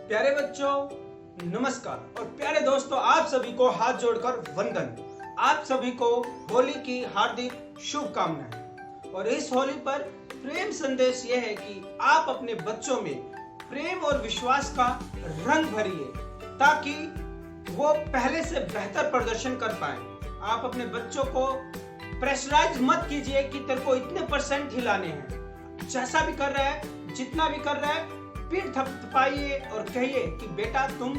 प्यारे बच्चों नमस्कार और प्यारे दोस्तों, आप सभी को हाथ जोड़कर वंदन। आप सभी को होली की हार्दिक शुभकामनाएं। और इस होली पर प्रेम संदेश यह है कि आप अपने बच्चों में प्रेम और विश्वास का रंग भरिए ताकि वो पहले से बेहतर प्रदर्शन कर पाए। आप अपने बच्चों को प्रेशराइज मत कीजिए कि तेरे को इतने % ही लाने हैं। जैसा भी कर रहा है, जितना भी कर रहा है, पीठ थपथपाइए और कहिए कि बेटा तुम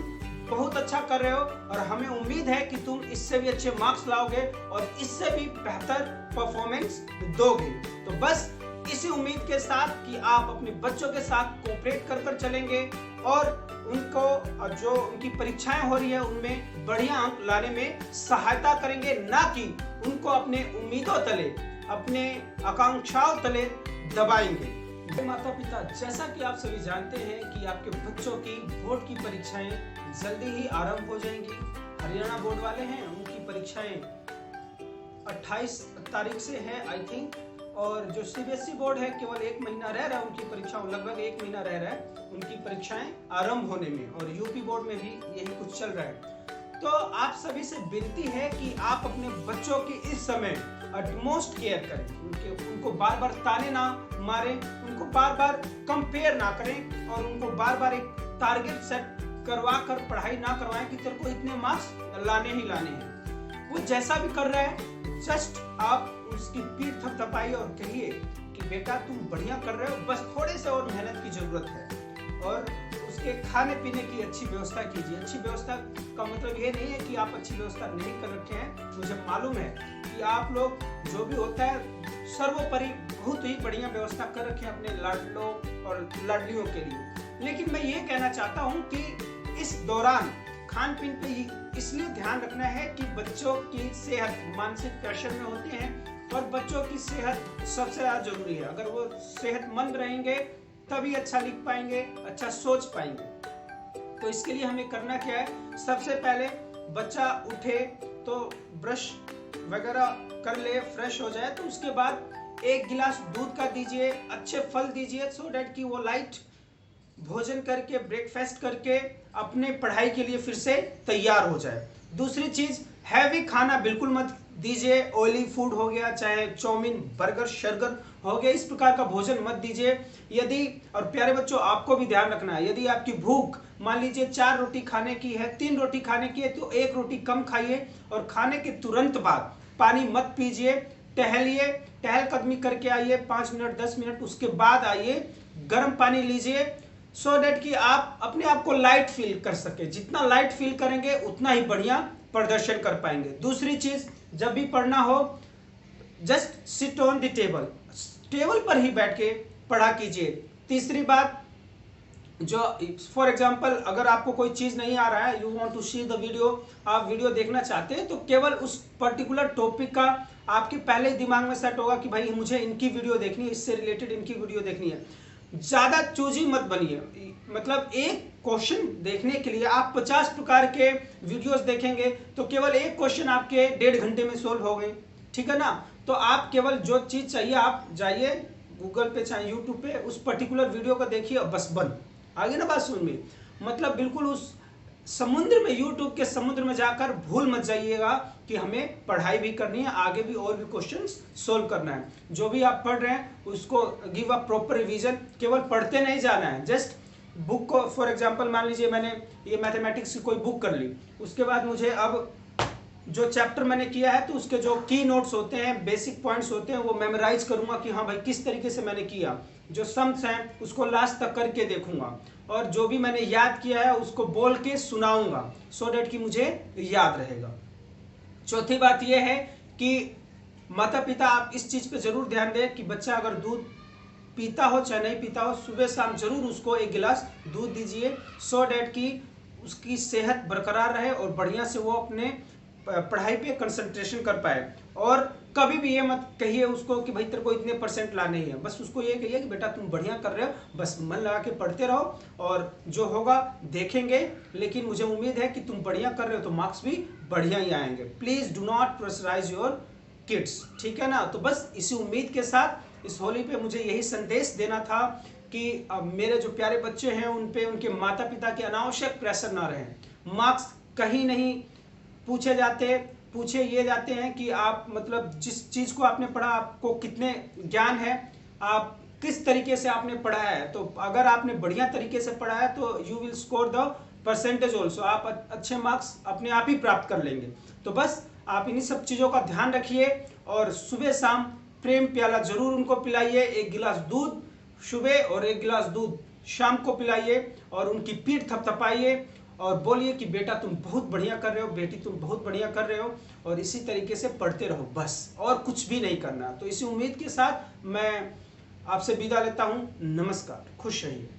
बहुत अच्छा कर रहे हो और हमें उम्मीद है कि तुम इससे भी अच्छे मार्क्स लाओगे और इससे भी बेहतर परफॉर्मेंस दोगे। तो बस इसी उम्मीद के साथ कि आप अपने बच्चों के साथ कोऑपरेट कर चलेंगे और उनको जो उनकी परीक्षाएं हो रही है उनमें बढ़िया अंक लाने में सहायता करेंगे, ना कि उनको अपने उम्मीदों तले, अपने आकांक्षाओं तले दबाएंगे। माता पिता, जैसा कि आप सभी जानते हैं कि आपके बच्चों की बोर्ड की परीक्षाएं जल्दी ही आरंभ हो जाएंगी। हरियाणा बोर्ड वाले हैं, उनकी परीक्षाएं 28 तारीख से है आई थिंक, और जो सीबीएसई बोर्ड है केवल 1 महीना रह रहा है उनकी परीक्षाओं, लगभग 1 महीना रह रहा है उनकी परीक्षाएं आरंभ होने में, और यूपी बोर्ड में भी यही कुछ चल रहा है। तो आप सभी से विनती है कि आप अपने बच्चों की इस समय अटमोस्ट केयर करें, उनको बार बार ताने ना मारें, उनको बार बार कंपेयर ना करें और उनको बार बार एक टारगेट सेट करवा कर पढ़ाई ना करवाएं कि तेरे को इतने मार्क्स लाने ही लाने हैं। वो जैसा भी कर रहा है जस्ट आप उसकी पीठ थपथपाइए और कहिए कि बेटा तुम बढ़िया कर रहे हो, बस थोड़े से और मेहनत की जरूरत है। और उसके खाने पीने की अच्छी व्यवस्था कीजिए। अच्छी व्यवस्था का मतलब ये नहीं है कि आप अच्छी व्यवस्था नहीं कर रखे हैं। मुझे मालूम है कि आप लोग जो भी होता है सर्वोपरि बहुत ही बढ़िया व्यवस्था कर रखे हैं अपने लाडलों और लाडलियों के लिए। लेकिन मैं ये कहना चाहता हूँ कि इस दौरान खान पीन पे इसलिए ध्यान रखना है कि बच्चों की सेहत मानसिक प्रेशर में होते हैं और बच्चों की सेहत सबसे ज्यादा जरूरी है। अगर वो सेहतमंद रहेंगे तभी अच्छा लिख पाएंगे, अच्छा सोच पाएंगे। तो इसके लिए हमें करना क्या है, सबसे पहले बच्चा उठे तो ब्रश वगैरह कर ले, फ्रेश हो जाए, तो उसके बाद 1 गिलास दूध का दीजिए, अच्छे फल दीजिए सो डैट कि वो लाइट भोजन करके, ब्रेकफास्ट करके अपने पढ़ाई के लिए फिर से तैयार हो जाए। दूसरी चीज, हैवी खाना बिल्कुल मत दीजिए। ऑयली फूड हो गया, चाहे चाउमीन, बर्गर, शर्गर हो गया, इस प्रकार का भोजन मत दीजिए। यदि, और प्यारे बच्चों आपको भी ध्यान रखना है, यदि आपकी भूख मान लीजिए 4 रोटी खाने की है, 3 रोटी खाने की है, तो 1 रोटी कम खाइए और खाने के तुरंत बाद पानी मत पीजिए। टहलिए, टहलकदमी करके आइए 5 मिनट 10 मिनट, उसके बाद आइए गर्म पानी लीजिए सो डैट कि आप अपने आप को लाइट फील कर सके। जितना लाइट फील करेंगे उतना ही बढ़िया प्रदर्शन कर पाएंगे। दूसरी चीज, जब भी पढ़ना हो just sit on the table, table पर ही बैठ के पढ़ा कीजिए। तीसरी बात, जो फॉर एग्जाम्पल अगर आपको कोई चीज नहीं आ रहा है, you want to see the video, आप वीडियो देखना चाहते हैं, तो केवल उस पर्टिकुलर टॉपिक का आपके पहले ही दिमाग में सेट होगा कि भाई मुझे इनकी वीडियो देखनी है, इससे रिलेटेड इनकी वीडियो देखनी है। ज्यादा चूजी मत बनिए, मतलब एक क्वेश्चन देखने के लिए आप 50 प्रकार के वीडियोस देखेंगे तो केवल एक क्वेश्चन आपके 1.5 घंटे में सोल्व हो गए, ठीक है ना। तो आप केवल जो चीज चाहिए आप जाइए गूगल पे चाहे यूट्यूब पे, उस पर्टिकुलर वीडियो को देखिए और बस बंद। आगे ना बात सुन में, मतलब बिल्कुल उस समुद्र में, यूट्यूब के समुद्र में जाकर भूल मत जाइएगा कि हमें पढ़ाई भी करनी है, आगे भी और भी क्वेश्चंस सोल्व करना है। जो भी आप पढ़ रहे हैं उसको गिव अ प्रॉपर रिवीजन, केवल पढ़ते नहीं जाना है। जस्ट बुक को, फॉर एग्जांपल मान लीजिए मैंने ये मैथमेटिक्स की कोई बुक कर ली, उसके बाद मुझे अब जो चैप्टर मैंने किया है तो उसके जो की नोट्स होते हैं, बेसिक पॉइंट्स होते हैं, वो मेमोराइज करूंगा कि हाँ भाई किस तरीके से मैंने किया। जो सम्स हैं उसको लास्ट तक करके देखूंगा और जो भी मैंने याद किया है उसको बोल के सुनाऊंगा सो डैट कि मुझे याद रहेगा। चौथी बात यह है कि माता पिता आप इस चीज पे जरूर ध्यान दें कि बच्चा अगर दूध पीता हो चाहे नहीं पीता हो, सुबह शाम जरूर उसको 1 गिलास दूध दीजिए सो डैट कि उसकी सेहत बरकरार रहे और बढ़िया से वो अपने पढ़ाई पे कंसंट्रेशन कर पाए। और कभी भी ये मत कहिए उसको कि भाई तेरे को इतने % लाने ही है, बस उसको ये कहिए कि बेटा तुम बढ़िया कर रहे हो, बस मन लगा के पढ़ते रहो और जो होगा देखेंगे, लेकिन मुझे उम्मीद है कि तुम बढ़िया कर रहे हो तो मार्क्स भी बढ़िया ही आएंगे। Please do not pressurise your kids, ठीक है ना। तो बस इसी उम्मीद के साथ इस होली पे मुझे यही संदेश देना था कि मेरे जो प्यारे बच्चे हैं उन पे उनके माता पिता के अनावश्यक प्रेशर ना रहे। मार्क्स कहीं नहीं पूछे ये जाते हैं कि आप मतलब जिस चीज़ को आपने पढ़ा आपको कितने ज्ञान है, आप किस तरीके से आपने पढ़ा है। तो अगर आपने बढ़िया तरीके से पढ़ा है तो you will score the percentage also, आप अच्छे मार्क्स अपने आप ही प्राप्त कर लेंगे। तो बस आप इन्हीं सब चीज़ों का ध्यान रखिए और सुबह शाम प्रेम प्याला जरूर उनको पिलाइए। 1 गिलास दूध सुबह और 1 गिलास दूध शाम को पिलाइए और उनकी पीठ थपथपाइए और बोलिए कि बेटा तुम बहुत बढ़िया कर रहे हो, बेटी तुम बहुत बढ़िया कर रहे हो, और इसी तरीके से पढ़ते रहो बस, और कुछ भी नहीं करना। तो इसी उम्मीद के साथ मैं आपसे विदा लेता हूँ। नमस्कार, खुश रहिए।